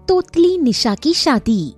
तोतली निशा की शादी।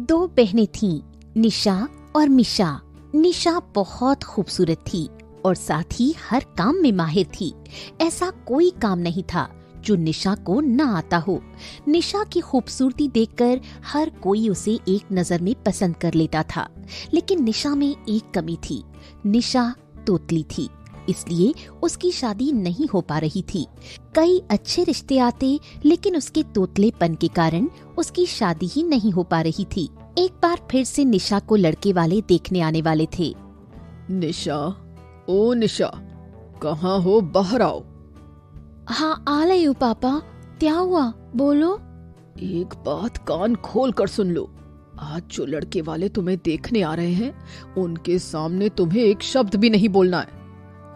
दो बहनें थीं, निशा और मिशा। निशा बहुत खूबसूरत थी और साथ ही हर काम में माहिर थी। ऐसा कोई काम नहीं था जो निशा को न आता हो। निशा की खूबसूरती देखकर हर कोई उसे एक नजर में पसंद कर लेता था, लेकिन निशा में एक कमी थी। निशा तोतली थी, इसलिए उसकी शादी नहीं हो पा रही थी। कई अच्छे रिश्ते आते, लेकिन उसके तोतलेपन के कारण उसकी शादी ही नहीं हो पा रही थी। एक बार फिर से निशा को लड़के वाले देखने आने वाले थे। निशा, ओ निशा, कहाँ हो? बाहर आओ। हाँ, आ रही हूँ पापा। क्या हुआ, बोलो। एक बात कान खोल कर सुन लो। आज जो लड़के वाले तुम्हें देखने आ रहे हैं, उनके सामने तुम्हें एक शब्द भी नहीं बोलना है।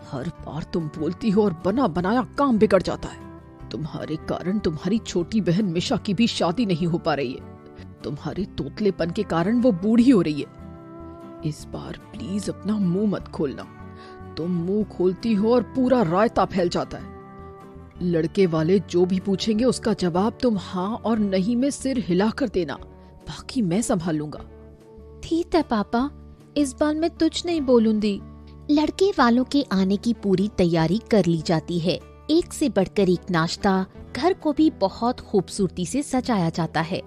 हर बार तुम बोलती हो और बना बनाया काम बिगड़ जाता है। तुम्हारे कारण तुम्हारी छोटी बहन मिशा की भी शादी नहीं हो पा रही है। तुम्हारे तोतलेपन के कारण वो बूढ़ी हो रही है। इस बार प्लीज अपना मुंह मत खोलना। तुम मुंह खोलती हो और पूरा रायता फैल जाता है। लड़के वाले जो भी पूछेंगे उसका जवाब तुम हाँ और नहीं में सिर हिलाकर देना, बाकी मैं संभाल लूंगा। ठीक है पापा, इस बार मैं कुछ नहीं बोलूंगी। लड़के वालों के आने की पूरी तैयारी कर ली जाती है। एक से बढ़कर एक नाश्ता, घर को भी बहुत खूबसूरती से सजाया जाता है।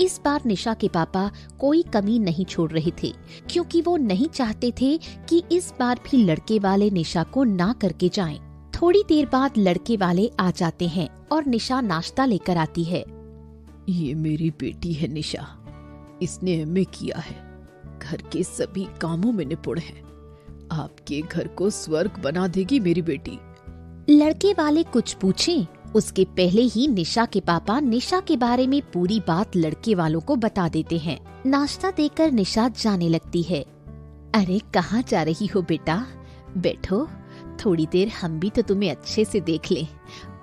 इस बार निशा के पापा कोई कमी नहीं छोड़ रहे थे, क्योंकि वो नहीं चाहते थे कि इस बार भी लड़के वाले निशा को ना करके जाएं। थोड़ी देर बाद लड़के वाले आ जाते हैं और निशा नाश्ता लेकर आती है। ये मेरी बेटी है निशा। इसने एमए किया है, घर के सभी कामों में निपुण है। आपके घर को स्वर्ग बना देगी मेरी बेटी। लड़के वाले कुछ पूछें, उसके पहले ही निशा के पापा निशा के बारे में पूरी बात लड़के वालों को बता देते हैं। नाश्ता देकर निशा जाने लगती है। अरे कहाँ जा रही हो बेटा? बैठो, थोड़ी देर हम भी तो तुम्हें अच्छे से देख लें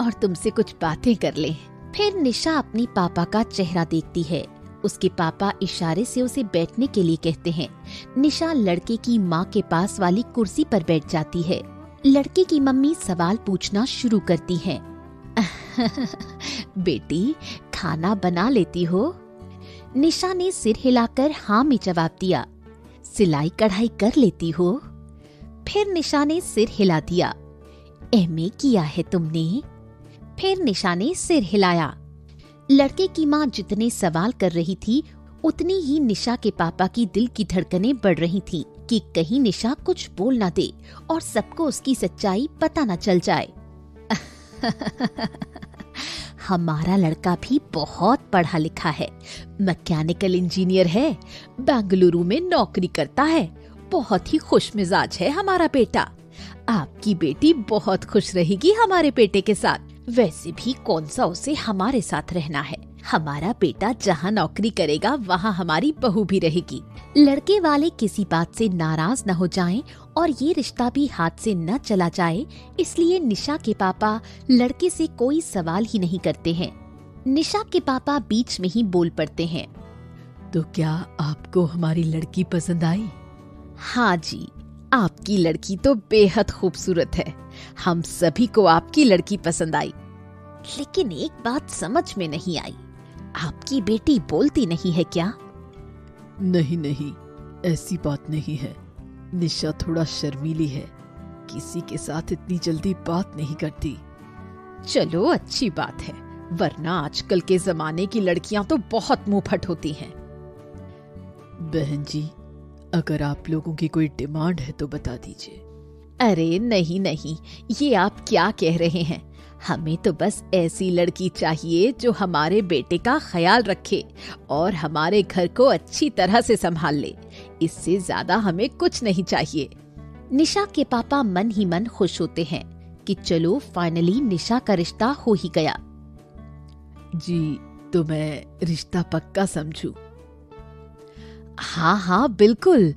और तुमसे कुछ बातें कर लें। फिर निशा अपनी पापा का चेहरा देखती है। उसके पापा इशारे से उसे बैठने के लिए कहते हैं। निशा लड़के की माँ के पास वाली कुर्सी पर बैठ जाती है। लड़के की मम्मी सवाल पूछना शुरू करती हैं। बेटी, खाना बना लेती हो? निशा ने सिर हिलाकर हाँ में जवाब दिया। सिलाई कढ़ाई कर लेती हो? फिर निशा ने सिर हिला दिया। एमए किया है तुमने? फिर निशा ने सिर हिलाया। लड़के की माँ जितने सवाल कर रही थी, उतनी ही निशा के पापा की दिल की धड़कनें बढ़ रही थीं कि कहीं निशा कुछ बोल ना दे और सबको उसकी सच्चाई पता न चल जाए। हमारा लड़का भी बहुत पढ़ा लिखा है, मैकेनिकल इंजीनियर है, बेंगलुरु में नौकरी करता है। बहुत ही खुश मिजाज है हमारा बेटा। आपकी बेटी बहुत खुश रहेगी हमारे बेटे के साथ। वैसे भी कौन सा उसे हमारे साथ रहना है। हमारा बेटा जहाँ नौकरी करेगा वहाँ हमारी बहू भी रहेगी। लड़के वाले किसी बात से नाराज न हो जाएं और ये रिश्ता भी हाथ से न चला जाए, इसलिए निशा के पापा लड़के से कोई सवाल ही नहीं करते हैं। निशा के पापा बीच में ही बोल पड़ते हैं। तो क्या आपको हमारी लड़की पसंद आई? हाँ जी, आपकी लड़की तो बेहद खूबसूरत है। हम सभी को आपकी लड़की पसंद आई, लेकिन एक बात समझ में नहीं आई। आपकी बेटी बोलती नहीं है क्या? नहीं नहीं, ऐसी बात नहीं है। निशा थोड़ा शर्मीली है, किसी के साथ इतनी जल्दी बात नहीं करती। चलो अच्छी बात है, वरना आजकल के जमाने की लड़कियां तो बहुत मुंहफट होती हैं। बहन जी, अगर आप लोगों की कोई डिमांड है तो बता दीजिए। अरे नहीं नहीं, ये आप क्या कह रहे हैं? हमें तो बस ऐसी लड़की चाहिए जो हमारे बेटे का ख्याल रखे और हमारे घर को अच्छी तरह से संभाल ले। इससे ज्यादा हमें कुछ नहीं चाहिए। निशा के पापा मन ही मन खुश होते हैं कि चलो फाइनली निशा का रिश्ता हो ही गया। जी, तो मैं रिश्ता पक्का समझूं? हाँ हाँ बिल्कुल।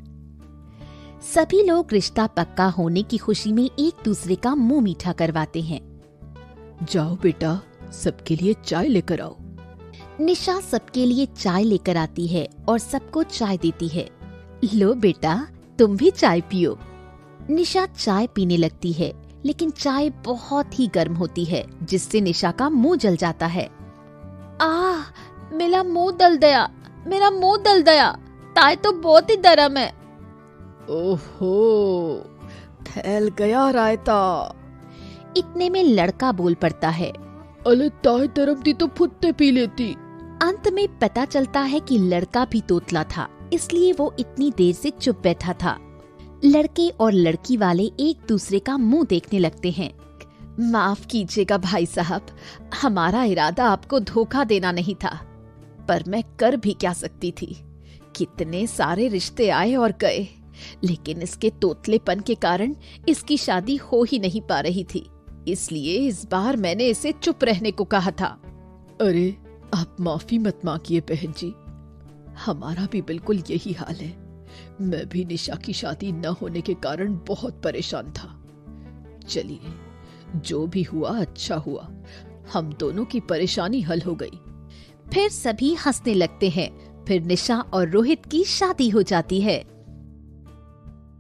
सभी लोग रिश्ता पक्का होने की खुशी में एक दूसरे का मुंह मीठा करवाते हैं। जाओ बेटा, सबके लिए चाय लेकर आओ। निशा सबके लिए चाय लेकर आती है और सबको चाय देती है। लो बेटा, तुम भी चाय पियो। निशा चाय पीने लगती है, लेकिन चाय बहुत ही गर्म होती है, जिससे निशा का मुंह जल जाता है। मेरा मुंह दल दया, मेरा मुंह दल दया, ताए तो बहुत ही दरम है। ओहो, फैल गया रायता। इतने में लड़का बोल पड़ता है, अले ताए तरफ दी तो फुत्ते पी लेती। अंत में पता चलता है कि लड़का भी तोतला था, इसलिए वो इतनी देर से चुप बैठा था। लड़के और लड़की वाले एक दूसरे का मुंह देखने लगते हैं। माफ कीजिएगा भाई साहब, हमारा इरादा आपको धोखा देना नहीं था, पर मैं कर भी क्या सकती थी। कितने सारे रिश्ते आए और गए, लेकिन इसके तोतलेपन के कारण इसकी शादी हो ही नहीं पा रही थी, इसलिए इस बार मैंने इसे चुप रहने को कहा था। अरे आप माफी मत मांगिए बहन जी, हमारा भी बिल्कुल यही हाल है। मैं भी निशा की शादी न होने के कारण बहुत परेशान था। चलिए, जो भी हुआ अच्छा हुआ, हम दोनों की परेशानी हल हो गई। फिर सभी हंसने लगते हैं। फिर निशा और रोहित की शादी हो जाती है।